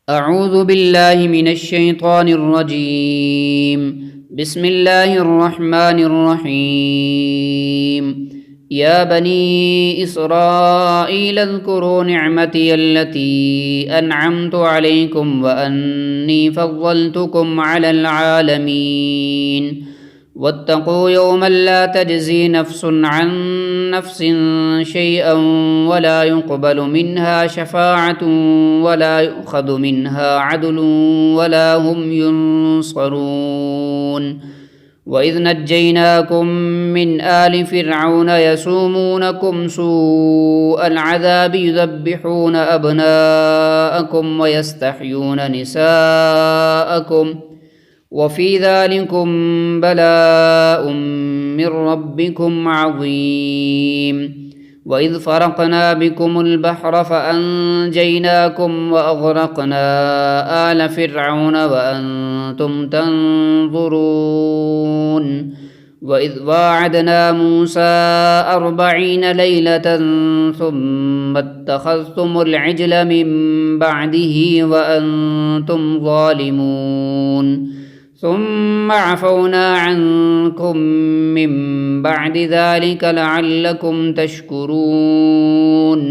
أعوذ بالله من الشيطان الرجيم. بسم الله الرحمن الرحيم. يا بني إسرائيل اذكروا نعمتي التي أنعمت عليكم وأني فضلتكم على العالمين. واتقوا يوما لا تجزي نفس عن نفس شيئا ولا يقبل منها شفاعة ولا يؤخذ منها عدل ولا هم ينصرون. وإذ نجيناكم من آل فرعون يسومونكم سوء العذاب يذبحون أبناءكم ويستحيون نساءكم وفي ذلكم بلاء من ربكم عظيم. وإذ فرقنا بكم البحر فأنجيناكم وأغرقنا آل فرعون وأنتم تنظرون. وإذ واعدنا موسى 40 ليلة ثم اتخذتم العجل من بعده وأنتم ظالمون ثم عفونا عنكم من بعد ذلك لعلكم تشكرون.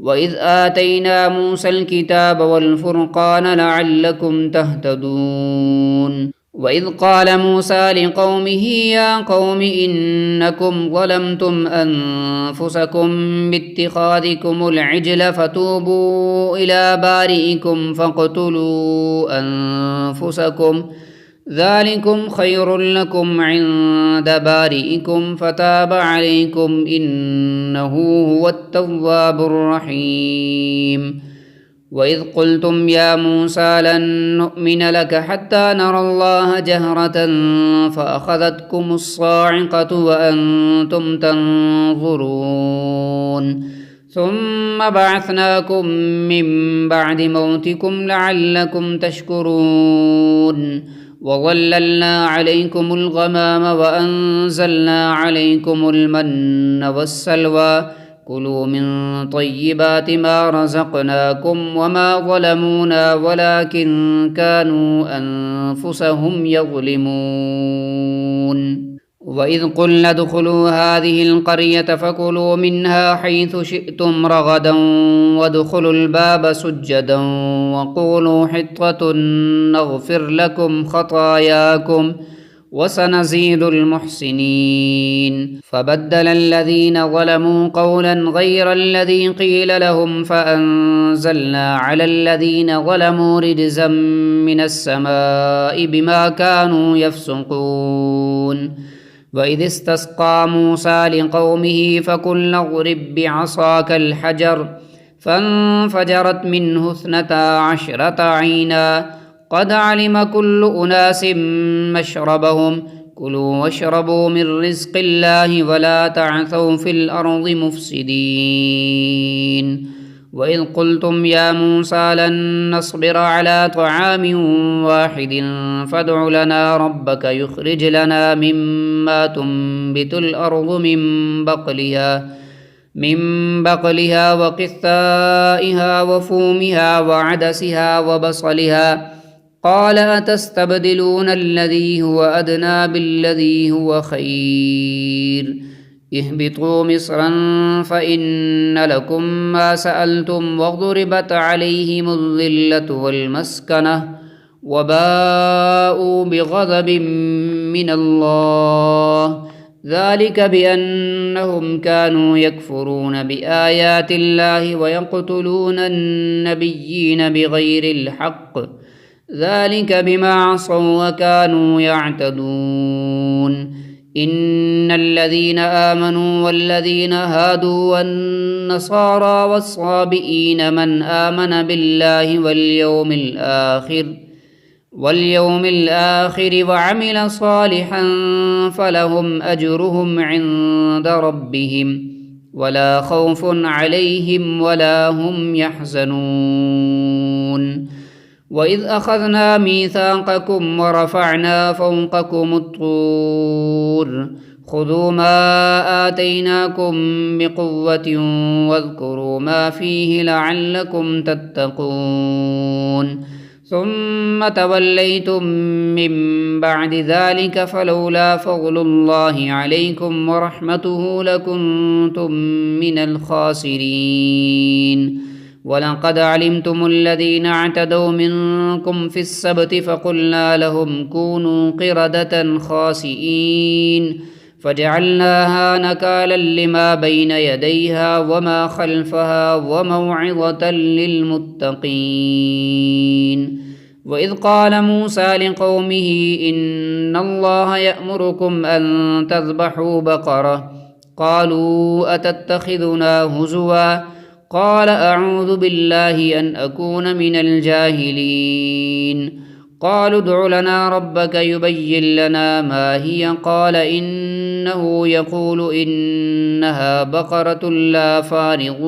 وإذ آتينا موسى الكتاب والفرقان لعلكم تهتدون. وإذ قال موسى لقومه يا قوم إنكم ظلمتم أنفسكم باتخاذكم العجل فتوبوا إلى بارئكم فاقتلوا أنفسكم ذلكم خير لكم عند بارئكم فتاب عليكم إنه هو التواب الرحيم. وإذ قلتم يا موسى لن نؤمن لك حتى نرى الله جهرة فأخذتكم الصاعقة وأنتم تنظرون ثم بعثناكم من بعد موتكم لعلكم تشكرون. وظللنا عليكم الغمام وأنزلنا عليكم المن والسلوى كلوا من طيبات ما رزقناكم وما ظلمونا ولكن كانوا أنفسهم يظلمون. وإذ قلنا ادخلوا هذه القرية فكلوا منها حيث شئتم رغدا وادخلوا الباب سجدا وقولوا حطة نغفر لكم خطاياكم وسنزيد المحسنين. فبدل الذين ظلموا قولا غير الذي قيل لهم فأنزلنا على الذين ظلموا رجزا من السماء بما كانوا يفسقون. وإذ استسقى موسى لقومه فقلنا اضرب بعصاك الحجر فانفجرت منه 12 عينا قد علم كل أناس مشربهم كلوا واشربوا من رزق الله ولا تعثوا في الأرض مفسدين. وإذ قلتم يا موسى لن نصبر على طعام واحد فادع لنا ربك يخرج لنا مما تنبت الأرض من بقلها وقثائها وفومها وعدسها وبصلها قال أتستبدلون الذي هو أدنى بالذي هو خير اهبطوا مصرا فإن لكم ما سألتم وضربت عليهم الذلة والمسكنة وباءوا بغضب من الله ذلك بأنهم كانوا يكفرون بآيات الله ويقتلون النبيين بغير الحق ذلك بما عصوا وكانوا يعتدون. إن الذين آمنوا والذين هادوا والنصارى والصابئين من آمن بالله واليوم الآخر وعمل صالحا فلهم أجرهم عند ربهم ولا خوف عليهم ولا هم يحزنون. وإذ أخذنا ميثاقكم ورفعنا فوقكم الطور خذوا ما آتيناكم بقوة واذكروا ما فيه لعلكم تتقون ثم توليتم من بعد ذلك فلولا فضل الله عليكم ورحمته لكنتم من الخاسرين ولقد علمتم الذين اعتدوا منكم في السبت فقلنا لهم كونوا قردة خاسئين فجعلناها نكالا لما بين يديها وما خلفها وموعظة للمتقين وإذ قال موسى لقومه إن الله يأمركم أن تذبحوا بقرة قالوا أتتخذنا هزوا قال أعوذ بالله أن أكون من الجاهلين قالوا ادع لنا ربك يبين لنا ما هي قال إنه يقول إنها بقرة لا فارغ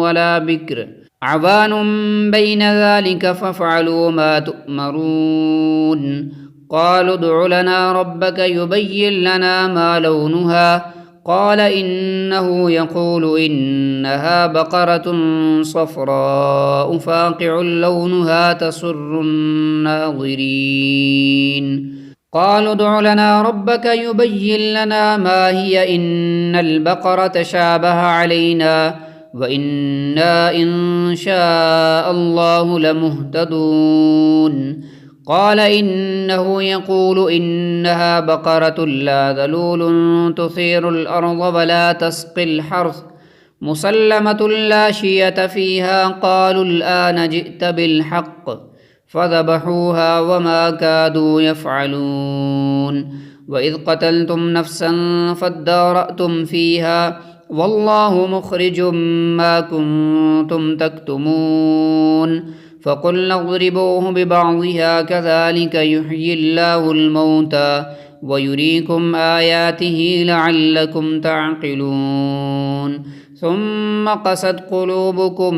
ولا بكر عوان بين ذلك فافعلوا ما تؤمرون قالوا ادع لنا ربك يبين لنا ما لونها قال إنه يقول إنها بقرة صفراء فاقع لونها تسر الناظرين قالوا ادع لنا ربك يبين لنا ما هي إن البقرة شابه علينا وإنا إن شاء الله لمهتدون قال إنه يقول إنها بقرة لا ذلول تثير الأرض ولا تسقي الحرث مسلمة لا شية فيها قالوا الآن جئت بالحق فذبحوها وما كادوا يفعلون وإذ قتلتم نفسا فادارأتم فيها والله مخرج ما كنتم تكتمون فقلنا اضربوه ببعضها كذلك يحيي الله الموتى ويريكم آياته لعلكم تعقلون ثم قست قلوبكم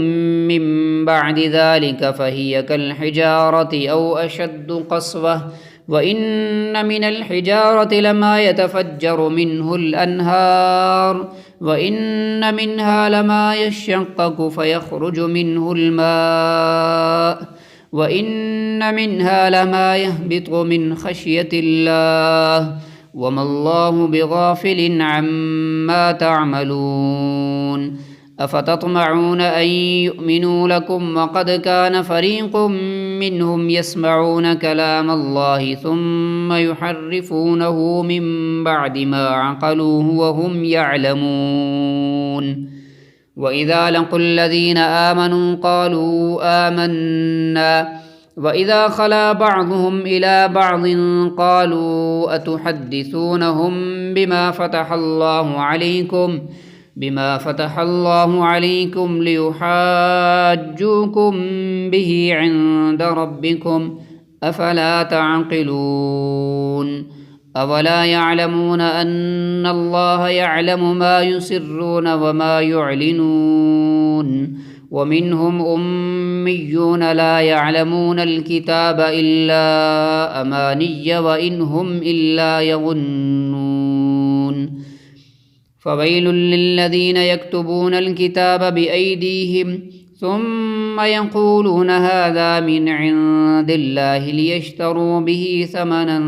من بعد ذلك فهي كالحجارة أو أشد قسوة وإن من الحجارة لما يتفجر منه الأنهار وإن منها لما يشقق فيخرج منه الماء وإن منها لما يهبط من خشية الله وما الله بغافل عما تعملون أفتطمعون أن يؤمنوا لكم وقد كان فريق منهم يسمعون كلام الله ثم يحرفونه من بعد ما عقلوه وهم يعلمون وإذا لقوا الذين آمنوا قالوا آمنا وإذا خلا بعضهم إلى بعض قالوا أتحدثونهم بما فتح الله عليكم ليحاجوكم به عند ربكم أفلا تعقلون أولا يعلمون أن الله يعلم ما يسرون وما يعلنون ومنهم أميون لا يعلمون الكتاب إلا أماني وإن هم إلا يظنون فويل للذين يكتبون الكتاب بأيديهم ثم يقولون هذا من عند الله ليشتروا به ثمنا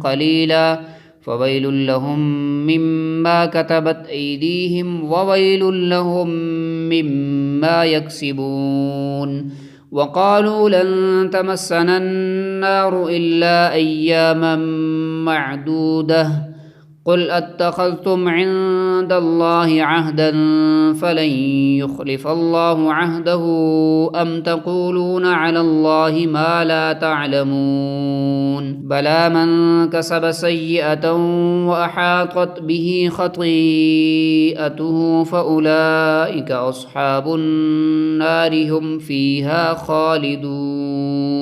قليلا فويل لهم مما كتبت أيديهم وويل لهم مما يكسبون وقالوا لن تمسنا النار إلا أياما معدودة قل أتخذتم عند الله عهدا فلن يخلف الله عهده أم تقولون على الله ما لا تعلمون بلى من كسب سيئة وأحاطت به خطيئته فأولئك أصحاب النار هم فيها خالدون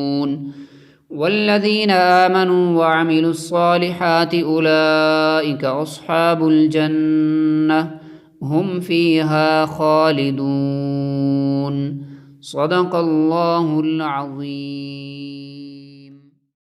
والذين آمنوا وعملوا الصالحات أولئك أصحاب الجنة هم فيها خالدون صدق الله العظيم.